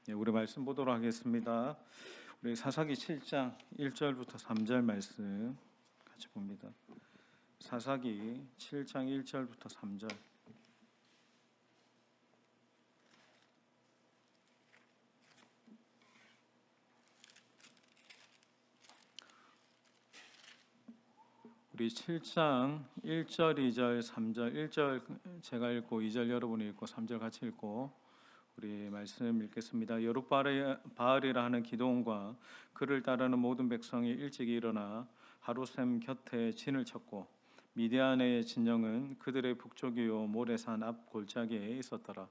우리 말씀 보도록 하겠습니다. 우리 사사기 7장 1절부터 3절 말씀 같이 봅니다. 사사기 7장 1절부터 3절. 우리 7장 1절, 2절, 3절, 1절 제가 읽고 2절 여러분이 읽고 3절 같이 읽고 우리 말씀 읽겠습니다. 여룻바알이라 하는 기드온과 그를 따르는 모든 백성이 일찍 일어나 하루샘 곁에 진을 쳤고 미디안의 진영은 그들의 북쪽이요 모레산 앞 골짜기에 있었더라.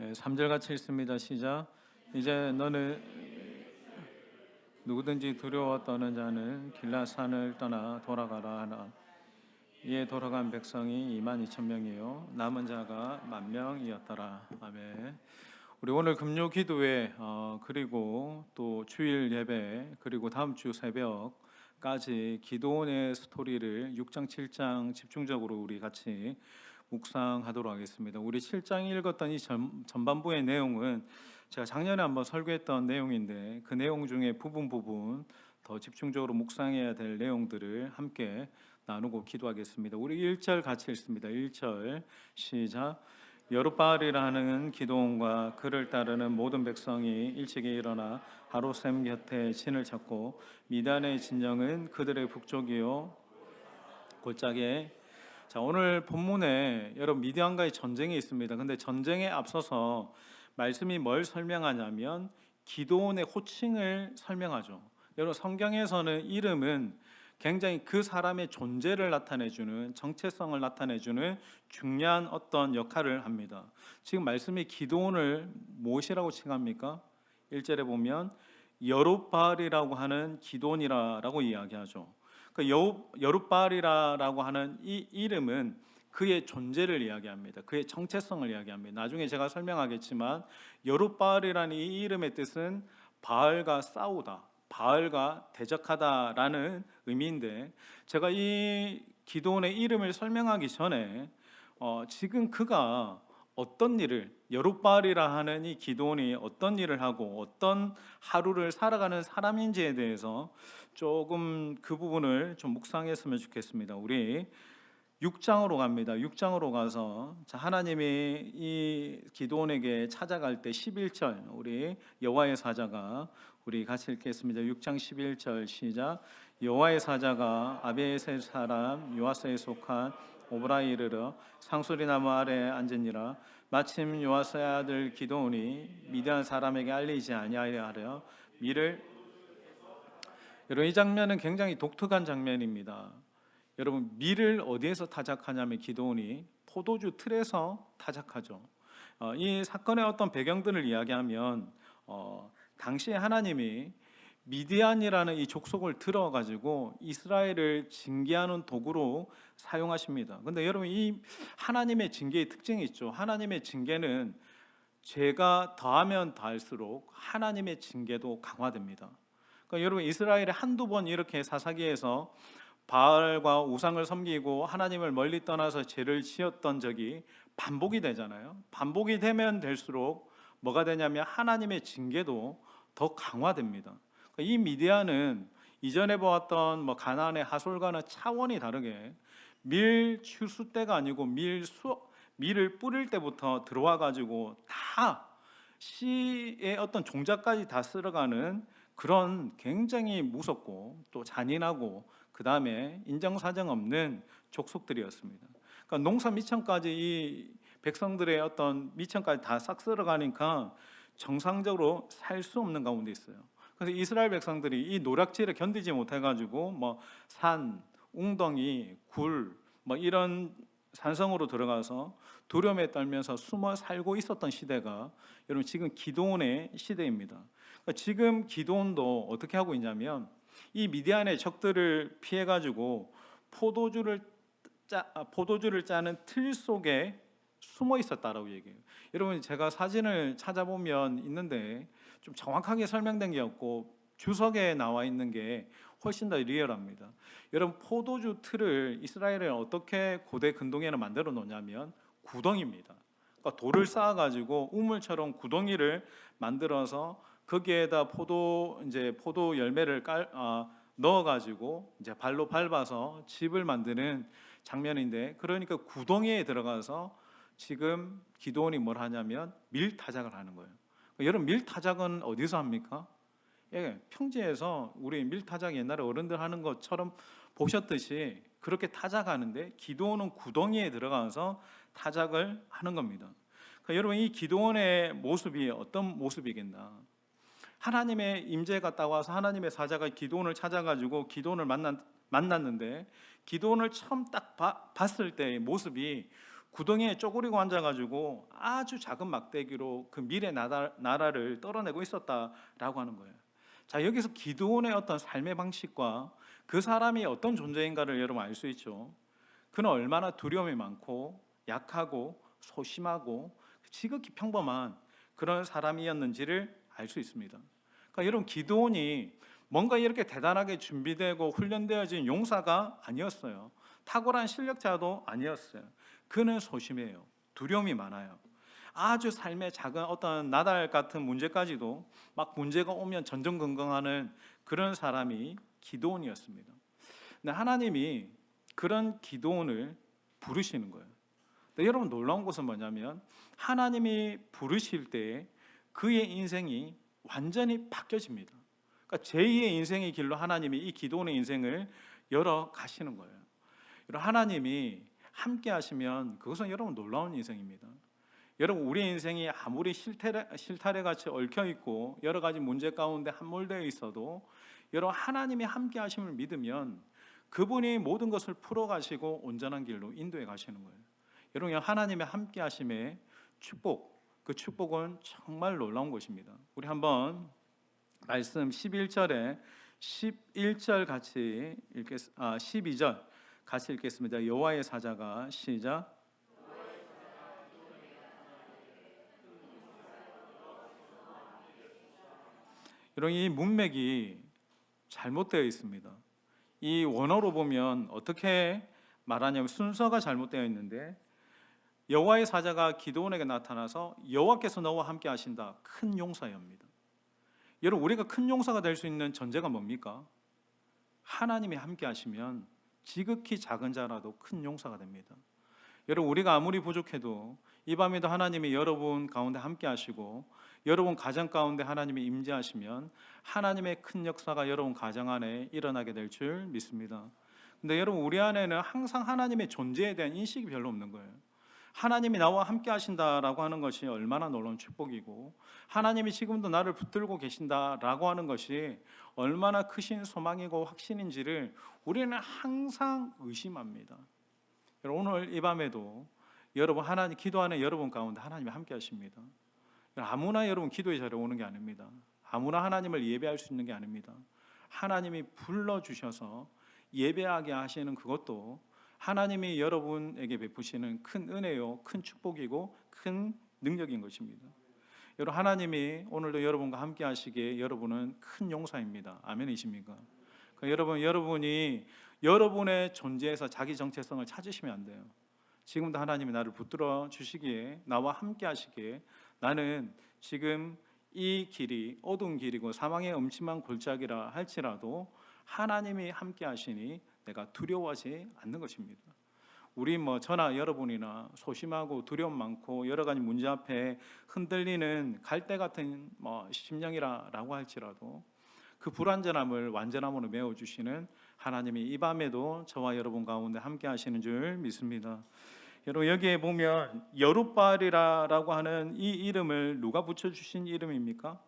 네, 3절 같이 읽습니다. 시작. 이제 너는 누구든지 두려워 떠는 자는 길라산을 떠나 돌아가라 하나. 이에 돌아간 백성이 22,000명이요 남은 자가 10,000명이었더라. 아멘. 우리 오늘 금요 기도회 그리고 또 주일 예배 그리고 다음 주 새벽까지 기도원의 스토리를 6장 7장 집중적으로 우리 같이 묵상하도록 하겠습니다. 우리 7장 읽었던 이 전반부의 내용은 제가 작년에 한번 설교했던 내용인데 그 내용 중에 부분 더 집중적으로 묵상해야 될 내용들을 함께 나누고 기도하겠습니다. 우리 1절 같이 읽습니다. 1절 시작. 여룻바알이라 하는 기드온과 그를 따르는 모든 백성이 일찍이 일어나 하루샘 곁에 진을 쳤고 미단의 진영은 그들의 북쪽이요 골짜기에. 자, 오늘 본문에 여러분 미디안과의 전쟁이 있습니다. 근데 전쟁에 앞서서 말씀이 뭘 설명하냐면 기드온의 호칭을 설명하죠. 여러분 성경에서는 이름은 굉장히 그 사람의 존재를 나타내주는, 정체성을 나타내주는 중요한 어떤 역할을 합니다. 지금 말씀이 기드온을 무엇이라고 칭합니까? 1절에 보면 여룻바알이라고 하는 기드온이라고 이야기하죠. 여룻바알이라고 하는 이 이름은 그의 존재를 이야기합니다. 그의 정체성을 이야기합니다. 나중에 제가 설명하겠지만 여룻바알이라는 이 이름의 뜻은 바알과 싸우다, 바알과 대적하다라는 의미인데, 제가 이 기드온의 이름을 설명하기 전에 지금 그가 어떤 일을, 여룻바알이라 하는 이 기드온이 어떤 일을 하고 어떤 하루를 살아가는 사람인지에 대해서 조금 그 부분을 좀 묵상했으면 좋겠습니다. 우리 6장으로 갑니다. 6장으로 가서 하나님이 이 기드온에게 찾아갈 때 11절 우리 여호와의 사자가 우리 같이 읽겠습니다. 6장 11절 시작. 여호와의 사자가 아비에셀 사람 요아스에 속한 오브라에 이르러 상수리 나무 아래에 앉으니라. 마침 요아스의 아들 기드온이 미디안 사람에게 알리지 아니하려 밀을. 여러분 이 장면은 굉장히 독특한 장면입니다. 여러분 밀을 어디에서 타작하냐면 기드온이 포도주 틀에서 타작하죠. 이 사건의 어떤 배경들을 이야기하면 당시에 하나님이 미디안이라는 이 족속을 들어가지고 이스라엘을 징계하는 도구로 사용하십니다. 근데 여러분 이 하나님의 징계의 특징이 있죠. 하나님의 징계는 죄가 더하면 더할수록 하나님의 징계도 강화됩니다. 그러니까 여러분 이스라엘이 한두 번 이렇게 사사기에서 바알과 우상을 섬기고 하나님을 멀리 떠나서 죄를 지었던 적이 반복이 되잖아요. 반복이 되면 될수록 뭐가 되냐면 하나님의 징계도 더 강화됩니다. 이 미디안은 이전에 보았던 가나안의 하솔과는 차원이 다르게 밀 추수 때가 아니고 밀을 뿌릴 때부터 들어와 가지고 다 씨의 어떤 종자까지 다 쓸어가는 그런 굉장히 무섭고 또 잔인하고 그 다음에 인정사정 없는 족속들이었습니다. 그러니까 농사 미천까지 이 백성들의 어떤 미천까지 다 싹 쓸어가니까 정상적으로 살 수 없는 가운데 있어요. 그래서 이스라엘 백성들이 이 노략질을 견디지 못해가지고 산, 웅덩이, 굴 이런 산성으로 들어가서 두려움에 떨면서 숨어 살고 있었던 시대가 여러분 지금 기드온의 시대입니다. 그러니까 지금 기드온도 어떻게 하고 있냐면 이 미디안의 적들을 피해가지고 포도주를 짜는 틀 속에 숨어 있었다라고 얘기해요. 여러분 제가 사진을 찾아보면 있는데 좀 정확하게 설명된 게 없고 주석에 나와 있는 게 훨씬 더 리얼합니다. 여러분, 포도주 틀을 이스라엘은 어떻게 고대 근동에는 만들어 놓냐면 구덩이입니다. 그러니까 돌을 쌓아가지고 우물처럼 구덩이를 만들어서 거기에다 포도 열매를 넣어가지고 이제 발로 밟아서 집을 만드는 장면인데, 그러니까 구덩이에 들어가서 지금 기드온이 뭘 하냐면 밀타작을 하는 거예요. 여러분, 밀타작은 어디서 합니까? 예, 평지에서 우리 밀타작 옛날에 어른들 하는 것처럼 보셨듯이 그렇게 타작하는데, 기드온은 구덩이에 들어가서 타작을 하는 겁니다. 그러니까 여러분, 이 기드온의 모습이 어떤 모습이겠나? 하나님의 임재가 따와서 하나님의 사자가 기드온을 찾아가지고 기드온을 만났는데, 기드온을 처음 딱 봤을 때의 모습이 구덩이에 쪼그리고 앉아가지고 아주 작은 막대기로 그 밀의 나라를 떨어내고 있었다라고 하는 거예요. 자, 여기서 기드온의 어떤 삶의 방식과 그 사람이 어떤 존재인가를 여러분 알 수 있죠. 그는 얼마나 두려움이 많고 약하고 소심하고 지극히 평범한 그런 사람이었는지를 알 수 있습니다. 그러니까 여러분, 기드온이 뭔가 이렇게 대단하게 준비되고 훈련되어진 용사가 아니었어요. 탁월한 실력자도 아니었어요. 그는 소심해요. 두려움이 많아요. 아주 삶의 작은 어떤 나달 같은 문제까지도 막 문제가 오면 전전긍긍하는 그런 사람이 기드온이었습니다. 근데 하나님이 그런 기드온을 부르시는 거예요. 근데 여러분, 놀라운 것은 뭐냐면 하나님이 부르실 때 그의 인생이 완전히 바뀌어집니다. 그러니까 제2의 인생의 길로 하나님이 이 기드온의 인생을 열어 가시는 거예요. 여러분, 하나님이 함께 하시면 그것은 여러분 놀라운 인생입니다. 여러분, 우리의 인생이 아무리 실타래 같이 얽혀 있고 여러 가지 문제 가운데 함몰되어 있어도 여러분, 하나님이 함께 하심을 믿으면 그분이 모든 것을 풀어 가시고 온전한 길로 인도해 가시는 거예요. 여러분, 하나님의 함께 하심의 축복, 그 축복은 정말 놀라운 것입니다. 우리 한번 말씀 11절 같이 12절 같이 읽겠습니다. 여호와의 사자가 시작. 여러분, 이 문맥이 잘못되어 있습니다. 이 원어로 보면 어떻게 말하냐면 순서가 잘못되어 있는데, 여호와의 사자가 기드온에게 나타나서 여호와께서 너와 함께 하신다, 큰 용사입니다. 여러분, 우리가 큰 용사가 될 수 있는 전제가 뭡니까? 하나님이 함께 하시면 지극히 작은 자라도 큰 용사가 됩니다. 여러분, 우리가 아무리 부족해도 이 밤에도 하나님이 여러분 가운데 함께 하시고 여러분 가정 가운데 하나님이 임재하시면 하나님의 큰 역사가 여러분 가정 안에 일어나게 될 줄 믿습니다. 근데 여러분, 우리 안에는 항상 하나님의 존재에 대한 인식이 별로 없는 거예요. 하나님이 나와 함께 하신다라고 하는 것이 얼마나 놀라운 축복이고, 하나님이 지금도 나를 붙들고 계신다라고 하는 것이 얼마나 크신 소망이고 확신인지를 우리는 항상 의심합니다. 여러분, 오늘 이 밤에도 여러분, 하나님 기도하는 여러분 가운데 하나님이 함께 하십니다. 아무나 여러분 기도의 자리에 오는 게 아닙니다. 아무나 하나님을 예배할 수 있는 게 아닙니다. 하나님이 불러주셔서 예배하게 하시는 그것도 하나님이 여러분에게 베푸시는 큰 은혜요, 큰 축복이고 큰 능력인 것입니다. 여러분, 하나님이 오늘도 여러분과 함께 하시기에 여러분은 큰 용사입니다. 아멘이십니까? 그러니까 여러분이 여러분의 존재에서 자기 정체성을 찾으시면 안 돼요. 지금도 하나님이 나를 붙들어 주시기에, 나와 함께 하시기에, 나는 지금 이 길이 어두운 길이고 사망의 음침한 골짜기라 할지라도 하나님이 함께 하시니 내가 두려워하지 않는 것입니다. 우리 저나 여러분이나 소심하고 두려움 많고 여러 가지 문제 앞에 흔들리는 갈대 같은 심령이라고 할지라도 그 불완전함을 완전함으로 메워주시는 하나님이 이 밤에도 저와 여러분 가운데 함께 하시는 줄 믿습니다. 여러분, 여기에 보면 여룻바알이라고 하는 이 이름을 누가 붙여주신 이름입니까?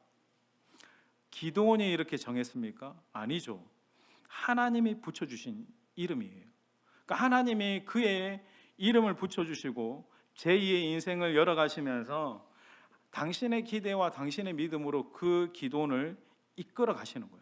기드온이 이렇게 정했습니까? 아니죠. 하나님이 붙여주신 이름이에요. 그러니까 하나님이 그의 이름을 붙여주시고 제2의 인생을 열어가시면서 당신의 기대와 당신의 믿음으로 그 기드온을 이끌어 가시는 거예요.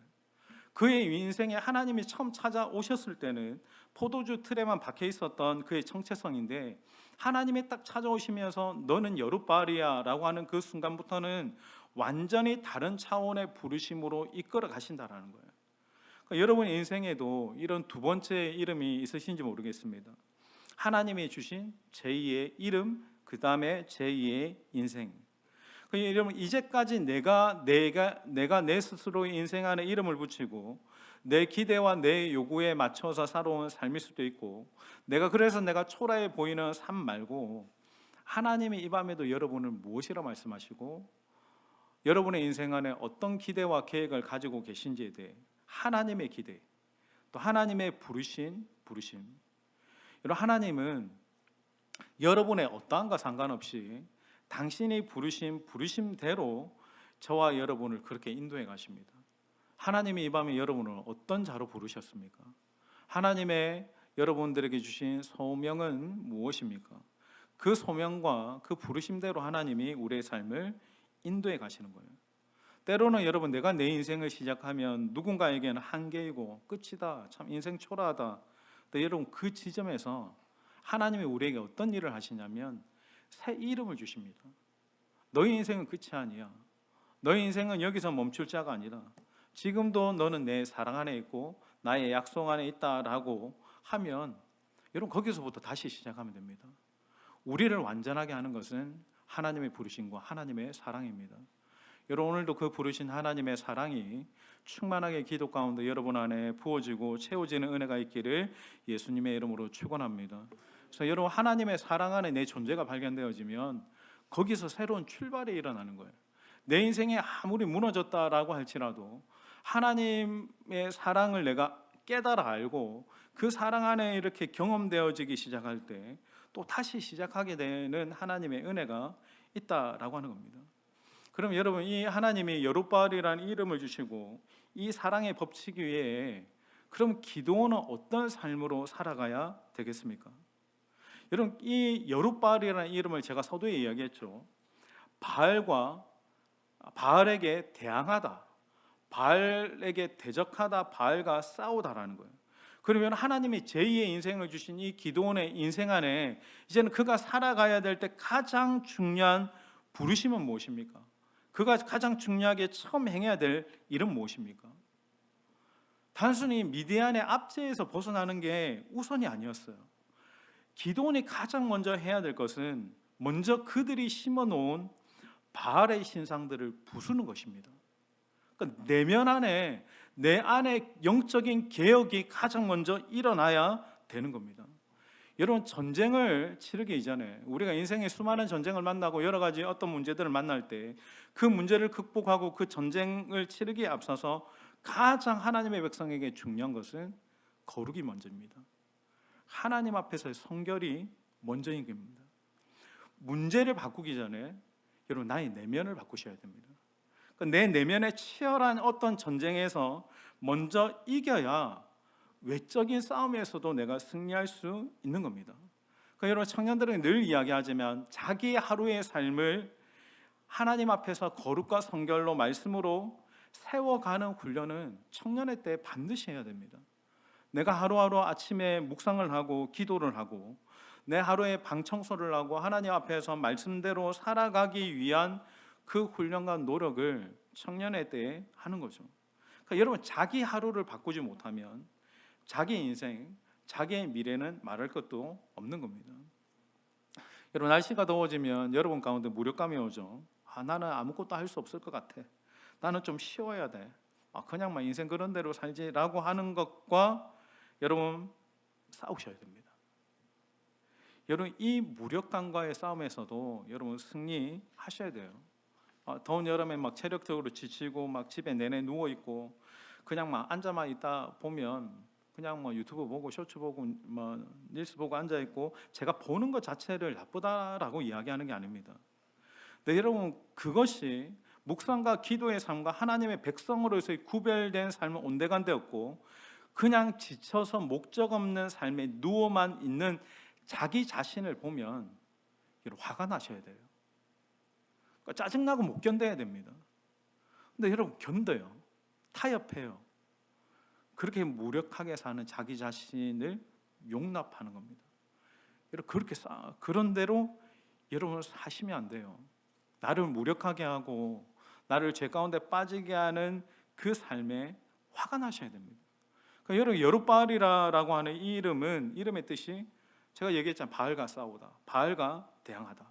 그의 인생에 하나님이 처음 찾아오셨을 때는 포도주 틀에만 박혀 있었던 그의 정체성인데, 하나님이 딱 찾아오시면서 너는 여룻바알이야 라고 하는 그 순간부터는 완전히 다른 차원의 부르심으로 이끌어 가신다라는 거예요. 그러니까 여러분의 인생에도 이런 두 번째 이름이 있으신지 모르겠습니다. 하나님이 주신 제2의 이름, 그 다음에 제2의 인생. 여러분, 이제까지 내가 내 스스로의 인생 안에 이름을 붙이고 내 기대와 내 요구에 맞춰서 살아온 삶일 수도 있고, 그래서 내가 초라해 보이는 삶 말고, 하나님이 이 밤에도 여러분을 무엇이라 말씀하시고 여러분의 인생 안에 어떤 기대와 계획을 가지고 계신지에 대해 하나님의 기대, 또 하나님의 부르심. 여러분, 하나님은 여러분의 어떠한가 상관없이 당신이 부르신 부르심대로 저와 여러분을 그렇게 인도해 가십니다. 하나님이 이 밤에 여러분을 어떤 자로 부르셨습니까? 하나님의 여러분들에게 주신 소명은 무엇입니까? 그 소명과 그 부르심대로 하나님이 우리의 삶을 인도해 가시는 거예요. 때로는 여러분, 내가 내 인생을 시작하면 누군가에게는 한계이고 끝이다, 참 인생 초라하다. 근데 여러분, 그 지점에서 하나님이 우리에게 어떤 일을 하시냐면 새 이름을 주십니다. 너희 인생은 끝이 아니야. 너희 인생은 여기서 멈출 자가 아니라 지금도 너는 내 사랑 안에 있고 나의 약속 안에 있다라고 하면, 여러분, 거기서부터 다시 시작하면 됩니다. 우리를 완전하게 하는 것은 하나님의 부르심과 하나님의 사랑입니다. 여러분, 오늘도 그 부르신 하나님의 사랑이 충만하게 기도 가운데 여러분 안에 부어지고 채워지는 은혜가 있기를 예수님의 이름으로 축원합니다. 그래서 여러분, 하나님의 사랑 안에 내 존재가 발견되어지면 거기서 새로운 출발이 일어나는 거예요. 내 인생이 아무리 무너졌다라고 할지라도 하나님의 사랑을 내가 깨달아 알고 그 사랑 안에 이렇게 경험되어지기 시작할 때 또 다시 시작하게 되는 하나님의 은혜가 있다라고 하는 겁니다. 그럼 여러분, 이 하나님이 여룻바알이라는 이름을 주시고 이 사랑의 법칙 위에 그럼 기도원은 어떤 삶으로 살아가야 되겠습니까? 여러분, 이 여룻바알이라는 이름을 제가 서두에 이야기했죠. 바알에게 대항하다, 바알에게 대적하다, 바알과 싸우다라는 거예요. 그러면 하나님이 제2의 인생을 주신 이 기도원의 인생 안에 이제는 그가 살아가야 될 때 가장 중요한 부르심은 무엇입니까? 그가 가장 중요하게 처음 행해야 될 일은 무엇입니까? 단순히 미디안의 압제에서 벗어나는 게 우선이 아니었어요. 기도원이 가장 먼저 해야 될 것은 먼저 그들이 심어놓은 바알의 신상들을 부수는 것입니다. 그러니까 내 안에 영적인 개혁이 가장 먼저 일어나야 되는 겁니다. 여러분, 전쟁을 치르기 이전에 우리가 인생의 수많은 전쟁을 만나고 여러 가지 어떤 문제들을 만날 때 그 문제를 극복하고 그 전쟁을 치르기에 앞서서 가장 하나님의 백성에게 중요한 것은 거룩이 먼저입니다. 하나님 앞에서의 성결이 먼저인 겁니다. 문제를 바꾸기 전에 여러분, 나의 내면을 바꾸셔야 됩니다. 내 내면의 치열한 어떤 전쟁에서 먼저 이겨야 외적인 싸움에서도 내가 승리할 수 있는 겁니다. 그러니까 여러분, 청년들은 늘 이야기하지만 자기 하루의 삶을 하나님 앞에서 거룩과 성결로 말씀으로 세워가는 훈련은 청년의 때 반드시 해야 됩니다. 내가 하루하루 아침에 묵상을 하고 기도를 하고 내 하루에 방 청소를 하고 하나님 앞에서 말씀대로 살아가기 위한 그 훈련과 노력을 청년의 때에 하는 거죠. 그러니까 여러분, 자기 하루를 바꾸지 못하면 자기 인생, 자기의 미래는 말할 것도 없는 겁니다. 여러분, 날씨가 더워지면 여러분 가운데 무력감이 오죠. 나는 아무것도 할 수 없을 것 같아. 나는 좀 쉬어야 돼. 그냥 인생 그런 대로 살지라고 하는 것과 여러분 싸우셔야 됩니다. 여러분, 이 무력감과의 싸움에서도 여러분 승리하셔야 돼요. 더운 여름에 체력적으로 지치고 집에 내내 누워 있고 그냥 앉아만 있다 보면 그냥 유튜브 보고 쇼츠 보고 릴스 보고 앉아 있고, 제가 보는 것 자체를 나쁘다라고 이야기하는 게 아닙니다. 근데 여러분, 그것이 묵상과 기도의 삶과 하나님의 백성으로서의 구별된 삶은 온데간데없고 그냥 지쳐서 목적 없는 삶에 누워만 있는 자기 자신을 보면 여러분, 화가 나셔야 돼요. 그러니까 짜증나고 못 견뎌야 됩니다. 근데 여러분, 견뎌요. 타협해요. 그렇게 무력하게 사는 자기 자신을 용납하는 겁니다. 여러분, 그런 대로 여러분 사시면 안 돼요. 나를 무력하게 하고 나를 죄 가운데 빠지게 하는 그 삶에 화가 나셔야 됩니다. 그러니까 여러분, 여룻바알이라고 하는 이 이름의 뜻이 제가 얘기했잖아요. 바알과 싸우다, 바알과 대항하다.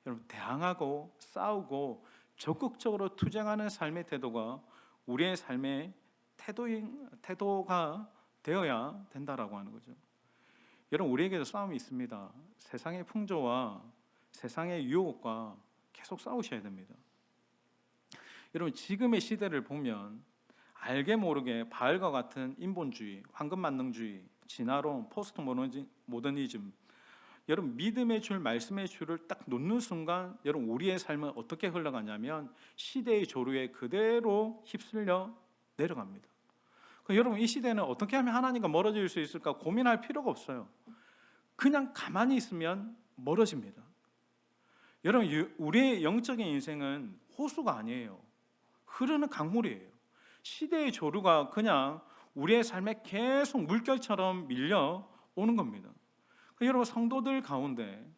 여러분, 대항하고 싸우고 적극적으로 투쟁하는 삶의 태도가 우리의 삶의 태도가 되어야 된다라고 하는 거죠. 여러분, 우리에게도 싸움이 있습니다. 세상의 풍조와 세상의 유혹과 계속 싸우셔야 됩니다. 여러분, 지금의 시대를 보면 알게 모르게 바알과 같은 인본주의, 황금만능주의, 진화론, 포스트 모더니즘, 여러분, 믿음의 줄, 말씀의 줄을 딱 놓는 순간 여러분, 우리의 삶은 어떻게 흘러가냐면 시대의 조류에 그대로 휩쓸려 내려갑니다. 여러분, 이 시대는 어떻게 하면 하나님과 멀어질 수 있을까 고민할 필요가 없어요. 그냥 가만히 있으면 멀어집니다. 여러분, 우리의 영적인 인생은 호수가 아니에요. 흐르는 강물이에요. 시대의 조류가 그냥 우리의 삶에 계속 물결처럼 밀려오는 겁니다. 여러분, 성도들 가운데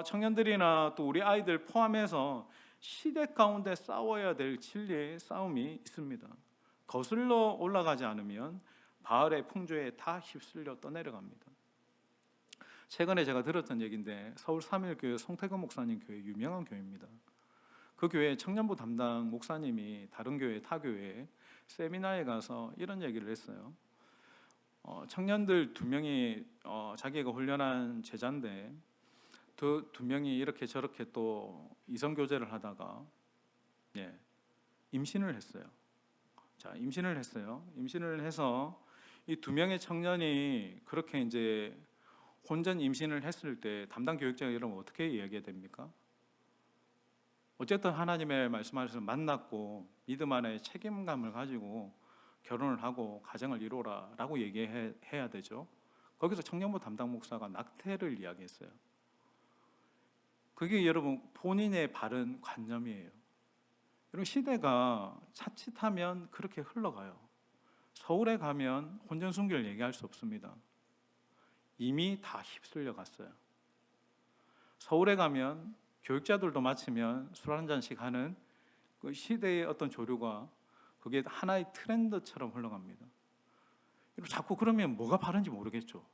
청년들이나 또 우리 아이들 포함해서 시대 가운데 싸워야 될 진리의 싸움이 있습니다. 거슬러 올라가지 않으면 바알의 풍조에 다 휩쓸려 떠내려갑니다. 최근에 제가 들었던 얘기인데 서울 3일교회 송태근 목사님 교회, 유명한 교회입니다. 그 교회 청년부 담당 목사님이 다른 교회, 타 교회 세미나에 가서 이런 얘기를 했어요. 청년들 2명이 자기가 훈련한 제자인데 두 명이 이렇게 저렇게 또 이성교제를 하다가 임신을 했어요. 임신을 해서 이 2명의 청년이 그렇게 이제 혼전 임신을 했을 때 담당 교육자가 여러분 어떻게 이야기해야 됩니까? 어쨌든 하나님의 말씀하셔서 만났고 믿음 안에 책임감을 가지고 결혼을 하고 가정을 이루어라 라고 얘기해야 되죠. 거기서 청년부 담당 목사가 낙태를 이야기했어요. 그게 여러분 본인의 바른 관념이에요. 여러분, 시대가 자칫하면 그렇게 흘러가요. 서울에 가면 혼전순결 얘기할 수 없습니다. 이미 다 휩쓸려 갔어요. 서울에 가면 교육자들도 마치면 술 한 잔씩 하는 그 시대의 어떤 조류가 그게 하나의 트렌드처럼 흘러갑니다. 자꾸 그러면 뭐가 바른지 모르겠죠.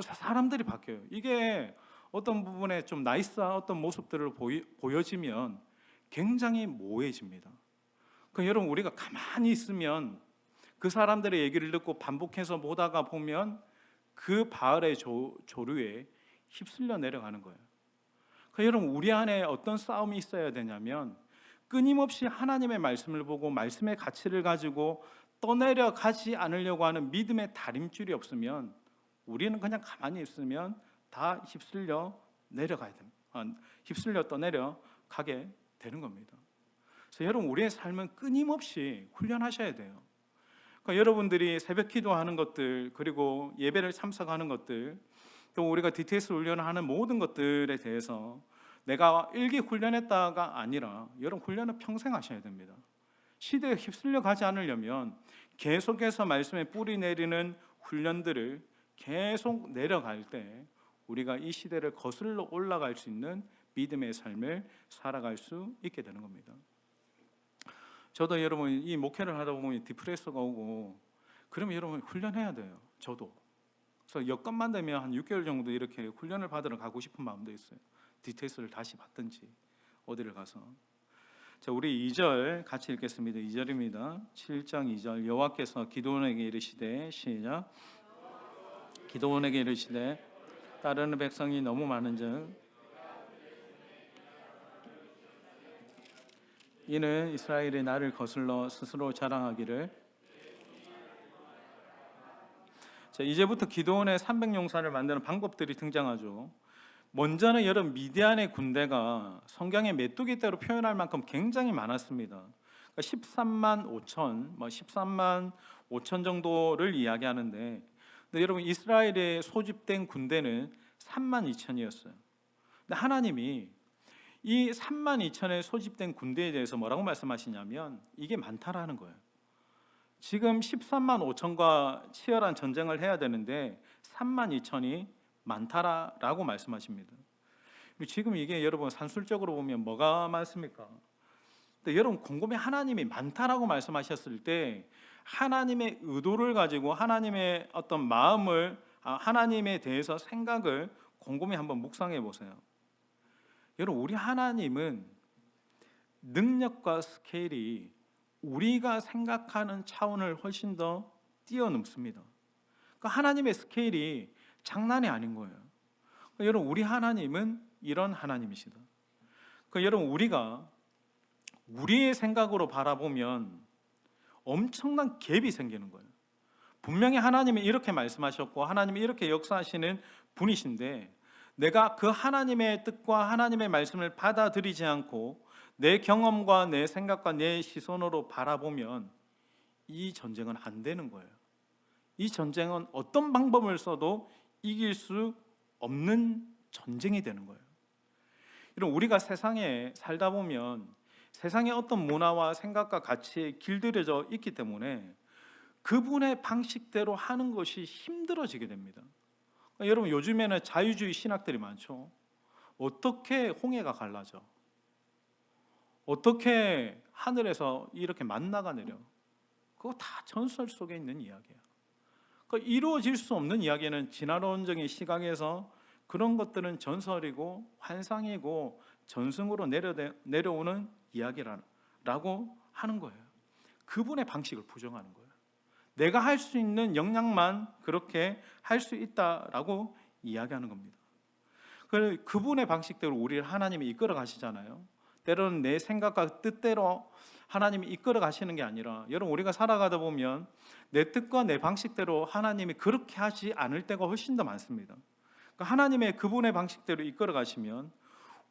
사람들이 바뀌어요. 이게 어떤 부분에 좀 나이스한 어떤 모습들을 보여지면 굉장히 모호해집니다. 여러분, 우리가 가만히 있으면 그 사람들의 얘기를 듣고 반복해서 보다가 보면 그 바알의 조류에 휩쓸려 내려가는 거예요. 여러분, 우리 안에 어떤 싸움이 있어야 되냐면 끊임없이 하나님의 말씀을 보고 말씀의 가치를 가지고 떠내려가지 않으려고 하는 믿음의 다림줄이 없으면 우리는 그냥 가만히 있으면 다 휩쓸려 내려가야 됩니다. 휩쓸려 떠내려가게 되는 겁니다. 그래서 여러분, 우리의 삶은 끊임없이 훈련하셔야 돼요. 여러분들이 새벽 기도하는 것들, 그리고 예배를 참석하는 것들, 또 우리가 DTS 훈련을 하는 모든 것들에 대해서 내가 일기 훈련했다가 아니라 여러분, 훈련은 평생 하셔야 됩니다. 시대에 휩쓸려 가지 않으려면 계속해서 말씀에 뿌리 내리는 훈련들을 계속 내려갈 때 우리가 이 시대를 거슬러 올라갈 수 있는 믿음의 삶을 살아갈 수 있게 되는 겁니다. 저도 여러분, 이 목회를 하다 보면 디프레서가 오고 그러면 여러분 훈련해야 돼요. 저도. 그래서 여건만 되면 한 6개월 정도 이렇게 훈련을 받으러 가고 싶은 마음도 있어요. DTS를 다시 받든지 어디를 가서. 자, 우리 2절 같이 읽겠습니다. 2절입니다. 7장 2절. 여호와께서 기드온에게 이르시되, 시작. 기드온에게 이르시되 따르는 백성이 너무 많은즉 이는 이스라엘이 나를 거슬러 스스로 자랑하기를. 자, 이제부터 기드온의 300용사를 만드는 방법들이 등장하죠. 먼저는 여러분, 미디안의 군대가 성경의 메뚜기 떼로 표현할 만큼 굉장히 많았습니다. 그러니까 13만 5천, 13만 5천 정도를 이야기하는데, 근데 여러분, 이스라엘에 소집된 군대는 3만 2천이었어요. 근데 하나님이 이 3만 2천에 소집된 군대에 대해서 뭐라고 말씀하시냐면 이게 많다라는 거예요. 지금 13만 5천과 치열한 전쟁을 해야 되는데 3만 2천이 많다라고 말씀하십니다. 지금 이게 여러분 산술적으로 보면 뭐가 많습니까? 근데 여러분 곰곰이 하나님이 많다라고 말씀하셨을 때 하나님의 의도를 가지고 하나님의 어떤 마음을 하나님에 대해서 생각을 곰곰이 한번 묵상해 보세요. 여러분 우리 하나님은 능력과 스케일이 우리가 생각하는 차원을 훨씬 더 뛰어넘습니다. 그러니까 하나님의 스케일이 장난이 아닌 거예요. 그러니까 여러분 우리 하나님은 이런 하나님이시다. 그러니까 여러분 우리가 우리의 생각으로 바라보면 엄청난 갭이 생기는 거예요. 분명히 하나님이 이렇게 말씀하셨고 하나님이 이렇게 역사하시는 분이신데 내가 그 하나님의 뜻과 하나님의 말씀을 받아들이지 않고 내 경험과 내 생각과 내 시선으로 바라보면 이 전쟁은 안 되는 거예요. 이 전쟁은 어떤 방법을 써도 이길 수 없는 전쟁이 되는 거예요. 이런 우리가 세상에 살다 보면 세상의 어떤 문화와 생각과 가치에 길들여져 있기 때문에 그분의 방식대로 하는 것이 힘들어지게 됩니다. 여러분 요즘에는 자유주의 신학들이 많죠. 어떻게 홍해가 갈라져? 어떻게 하늘에서 이렇게 만나가 내려? 그거 다 전설 속에 있는 이야기야. 그러니까 이루어질 수 없는 이야기는 진화론적인 시각에서 그런 것들은 전설이고 환상이고 전승으로 내려오는 이야기라고 하는 거예요. 그분의 방식을 부정하는 거예요. 내가 할 수 있는 역량만 그렇게 할 수 있다라고 이야기하는 겁니다. 그분의 방식대로 우리를 하나님이 이끌어 가시잖아요. 때로는 내 생각과 뜻대로 하나님이 이끌어 가시는 게 아니라 여러분 우리가 살아가다 보면 내 뜻과 내 방식대로 하나님이 그렇게 하지 않을 때가 훨씬 더 많습니다. 그러니까 하나님의 그분의 방식대로 이끌어 가시면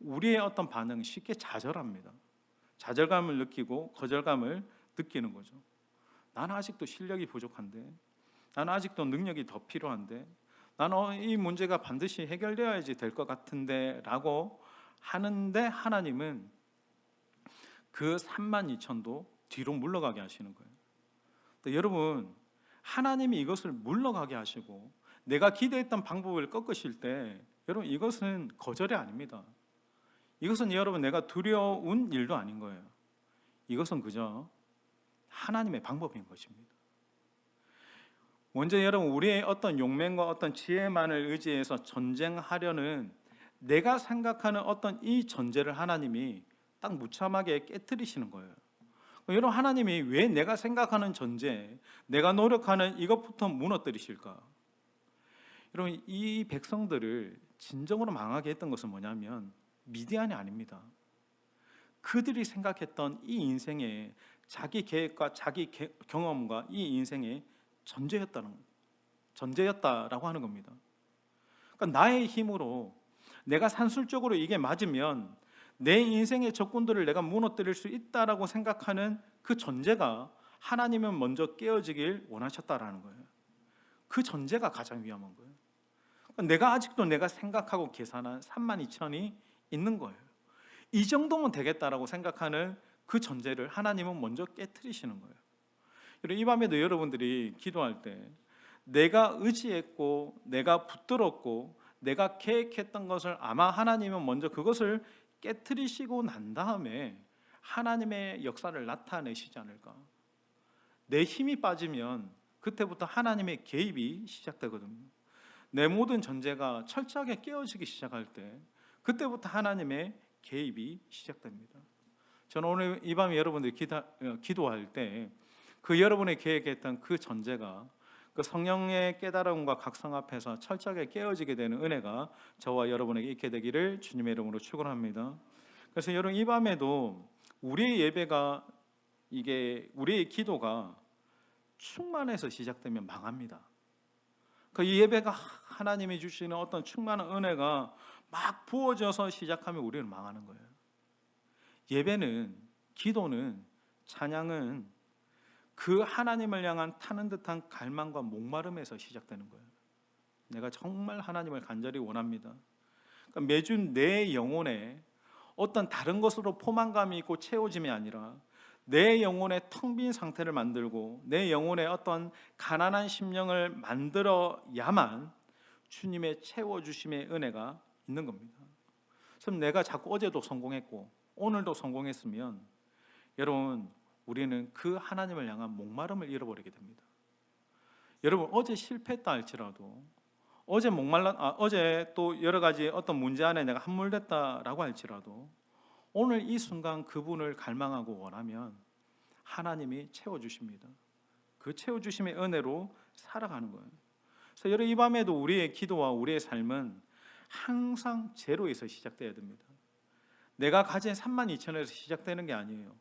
우리의 어떤 반응이 쉽게 좌절합니다. 좌절감을 느끼고 거절감을 느끼는 거죠. 나는 아직도 실력이 부족한데, 나는 아직도 능력이 더 필요한데, 나는 이 문제가 반드시 해결되어야지 될 것 같은데 라고 하는데 하나님은 그 32,000도 뒤로 물러가게 하시는 거예요. 여러분 하나님이 이것을 물러가게 하시고 내가 기대했던 방법을 꺾으실 때 여러분 이것은 거절이 아닙니다. 이것은 여러분 내가 두려운 일도 아닌 거예요. 이것은 그저 하나님의 방법인 것입니다. 먼저 여러분 우리의 어떤 용맹과 어떤 지혜만을 의지해서 전쟁하려는 내가 생각하는 어떤 이 전제를 하나님이 딱 무참하게 깨트리시는 거예요. 여러분 하나님이 왜 내가 생각하는 전제, 내가 노력하는 이것부터 무너뜨리실까? 여러분 이 백성들을 진정으로 망하게 했던 것은 뭐냐면 미디안이 아닙니다. 그들이 생각했던 이 인생의 자기 계획과 자기 경험과 이 인생의 전제였다라고 하는 겁니다. 그러니까 나의 힘으로 내가 산술적으로 이게 맞으면 내 인생의 적군들을 내가 무너뜨릴 수 있다라고 생각하는 그 전제가 하나님은 먼저 깨어지길 원하셨다라는 거예요. 그 전제가 가장 위험한 거예요. 그러니까 내가 아직도 내가 생각하고 계산한 32,000이 있는 거예요. 이 정도면 되겠다라고 생각하는 그 전제를 하나님은 먼저 깨트리시는 거예요. 이 밤에도 여러분들이 기도할 때 내가 의지했고 내가 붙들었고 내가 계획했던 것을 아마 하나님은 먼저 그것을 깨트리시고 난 다음에 하나님의 역사를 나타내시지 않을까. 내 힘이 빠지면 그때부터 하나님의 개입이 시작되거든요. 내 모든 전제가 철저하게 깨어지기 시작할 때 그때부터 하나님의 개입이 시작됩니다. 저는 오늘 이 밤에 여러분들이 기도할 때 그 여러분의 계획했던 그 전제가 그 성령의 깨달음과 각성 앞에서 철저하게 깨어지게 되는 은혜가 저와 여러분에게 있게 되기를 주님의 이름으로 축원합니다. 그래서 여러분 이 밤에도 우리의 예배가 우리의 기도가 충만해서 시작되면 망합니다. 그 예배가 하나님이 주시는 어떤 충만한 은혜가 막 부어져서 시작하면 우리는 망하는 거예요. 예배는, 기도는, 찬양은 그 하나님을 향한 타는 듯한 갈망과 목마름에서 시작되는 거예요. 내가 정말 하나님을 간절히 원합니다. 그러니까 매주 내 영혼에 어떤 다른 것으로 포만감이 있고 채워짐이 아니라 내 영혼의 텅 빈 상태를 만들고 내 영혼의 어떤 가난한 심령을 만들어야만 주님의 채워주심의 은혜가 있는 겁니다. 그럼 내가 자꾸 어제도 성공했고 오늘도 성공했으면 여러분, 우리는 그 하나님을 향한 목마름을 잃어버리게 됩니다. 여러분, 어제 실패했다 할지라도, 어제 또 여러 가지 어떤 문제 안에 내가 함몰됐다라고 할지라도, 오늘 이 순간 그분을 갈망하고 원하면 하나님이 채워주십니다. 그 채워주심의 은혜로 살아가는 거예요. 그래서 여러분, 이 밤에도 우리의 기도와 우리의 삶은 항상 제로에서 시작돼야 됩니다. 내가 가진 32,000원에서 시작되는 게 아니에요.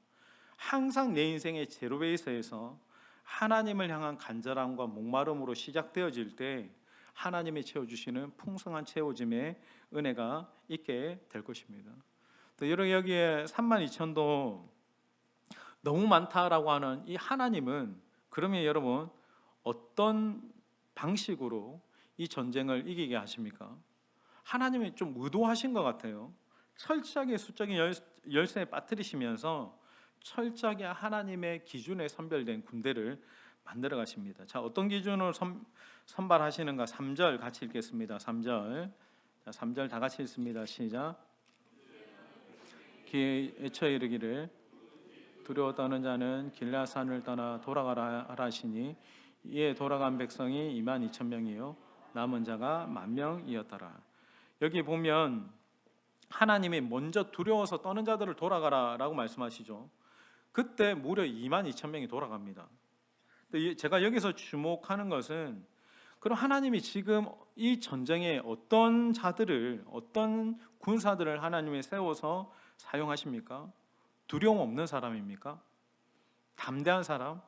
항상 내 인생의 제로 베이스에서 하나님을 향한 간절함과 목마름으로 시작되어질 때 하나님이 채워주시는 풍성한 채워짐의 은혜가 있게 될 것입니다. 또 여러분, 여기에 32,000도 너무 많다라고 하는 이 하나님은, 그러면 여러분 어떤 방식으로 이 전쟁을 이기게 하십니까? 하나님이 좀 의도하신 것 같아요. 철저하게 수적인 열쇠에 빠뜨리시면서 철저하게 하나님의 기준에 선별된 군대를 만들어 가십니다. 자, 어떤 기준으로 선발하시는가? 3절 같이 읽겠습니다. 3절. 자, 3절 다 같이 읽습니다. 시작. 귀에 외쳐 이르기를 두려워 떠는 자는 길라산을 떠나 돌아가라 하시니 이에 돌아간 백성이 22,000명이요 남은 자가 10,000명이었더라. 여기 보면 하나님이 먼저 두려워서 떠는 자들을 돌아가라라고 말씀하시죠. 그때 무려 22,000명이 돌아갑니다. 제가 여기서 주목하는 것은, 그럼 하나님이 지금 이 전쟁에 어떤 자들을, 어떤 군사들을 하나님이 세워서 사용하십니까? 두려움 없는 사람입니까? 담대한 사람?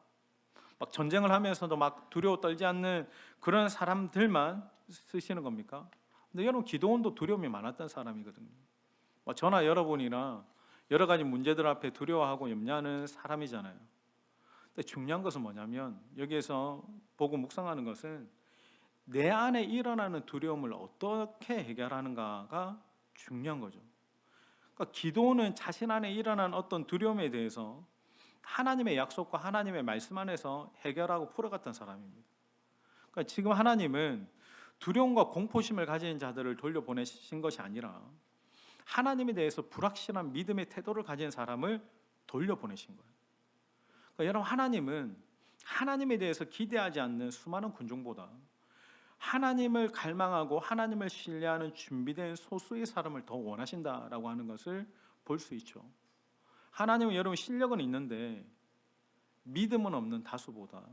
막 전쟁을 하면서도 막 두려워 떨지 않는 그런 사람들만 쓰시는 겁니까? 근데 여러분, 기도원도 두려움이 많았던 사람이거든요. 저나 여러분이나 여러 가지 문제들 앞에 두려워하고 염려하는 사람이잖아요. 근데 중요한 것은 뭐냐면, 여기에서 보고 묵상하는 것은 내 안에 일어나는 두려움을 어떻게 해결하는가가 중요한 거죠. 그러니까 기도는 자신 안에 일어난 어떤 두려움에 대해서 하나님의 약속과 하나님의 말씀 안에서 해결하고 풀어갔던 사람입니다. 그러니까 지금 하나님은 두려움과 공포심을 가진 자들을 돌려보내신 것이 아니라 하나님에 대해서 불확실한 믿음의 태도를 가진 사람을 돌려보내신 거예요. 그러니까 여러분, 하나님은 하나님에 대해서 기대하지 않는 수많은 군중보다 하나님을 갈망하고 하나님을 신뢰하는 준비된 소수의 사람을 더 원하신다라고 하는 것을 볼 수 있죠. 하나님은 여러분 실력은 있는데 믿음은 없는 다수보다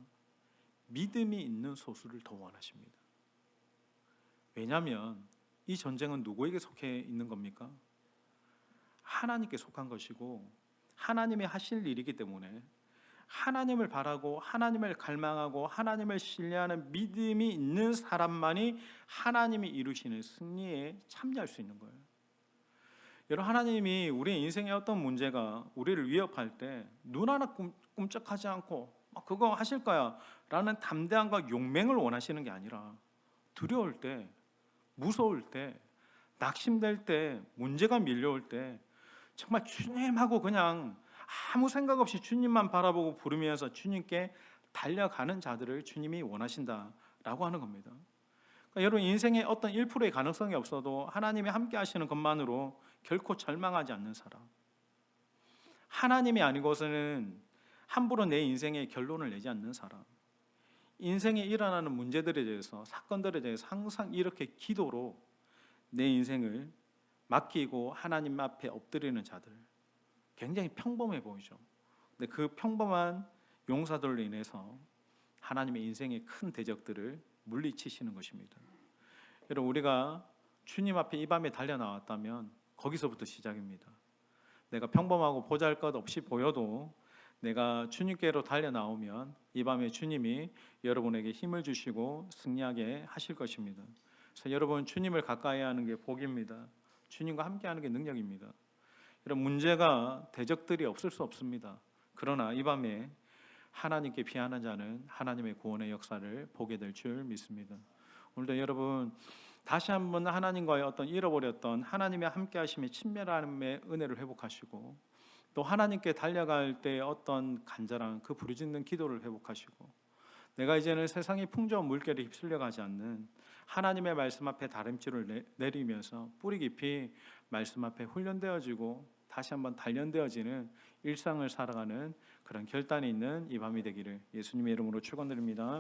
믿음이 있는 소수를 더 원하십니다. 왜냐하면 이 전쟁은 누구에게 속해 있는 겁니까? 하나님께 속한 것이고 하나님이 하실 일이기 때문에 하나님을 바라고 하나님을 갈망하고 하나님을 신뢰하는 믿음이 있는 사람만이 하나님이 이루시는 승리에 참여할 수 있는 거예요. 여러분, 하나님이 우리의 인생의 어떤 문제가 우리를 위협할 때 눈 하나 꿈쩍하지 않고 그거 하실 거야 라는 담대함과 용맹을 원하시는 게 아니라, 두려울 때, 무서울 때, 낙심될 때, 문제가 밀려올 때 정말 주님하고 그냥 아무 생각 없이 주님만 바라보고 부르면서 주님께 달려가는 자들을 주님이 원하신다라고 하는 겁니다. 그러니까 여러분, 인생에 어떤 1%의 가능성이 없어도 하나님이 함께 하시는 것만으로 결코 절망하지 않는 사람, 하나님이 아니고서는 함부로 내 인생의 결론을 내지 않는 사람, 인생에 일어나는 문제들에 대해서, 사건들에 대해서 항상 이렇게 기도로 내 인생을 맡기고 하나님 앞에 엎드리는 자들, 굉장히 평범해 보이죠. 근데 그 평범한 용사들로 인해서 하나님의 인생의 큰 대적들을 물리치시는 것입니다. 여러분, 우리가 주님 앞에 이 밤에 달려 나왔다면 거기서부터 시작입니다. 내가 평범하고 보잘것없이 보여도 내가 주님께로 달려 나오면 이 밤에 주님이 여러분에게 힘을 주시고 승리하게 하실 것입니다. 그래서 여러분, 주님을 가까이 하는 게 복입니다. 주님과 함께하는 게 능력입니다. 이런 문제가, 대적들이 없을 수 없습니다. 그러나 이 밤에 하나님께 피하는 자는 하나님의 구원의 역사를 보게 될 줄 믿습니다. 오늘도 여러분, 다시 한번 하나님과의 어떤 잃어버렸던 하나님의 함께하심의 친밀함의 은혜를 회복하시고, 또 하나님께 달려갈 때의 어떤 간절한 그 부르짖는 기도를 회복하시고, 내가 이제는 세상의 풍조와 물결에 휩쓸려가지 않는 하나님의 말씀 앞에 다림질을 내리면서 뿌리 깊이 말씀 앞에 훈련되어지고 다시 한번 단련되어지는 일상을 살아가는 그런 결단이 있는 이 밤이 되기를 예수님의 이름으로 축원드립니다.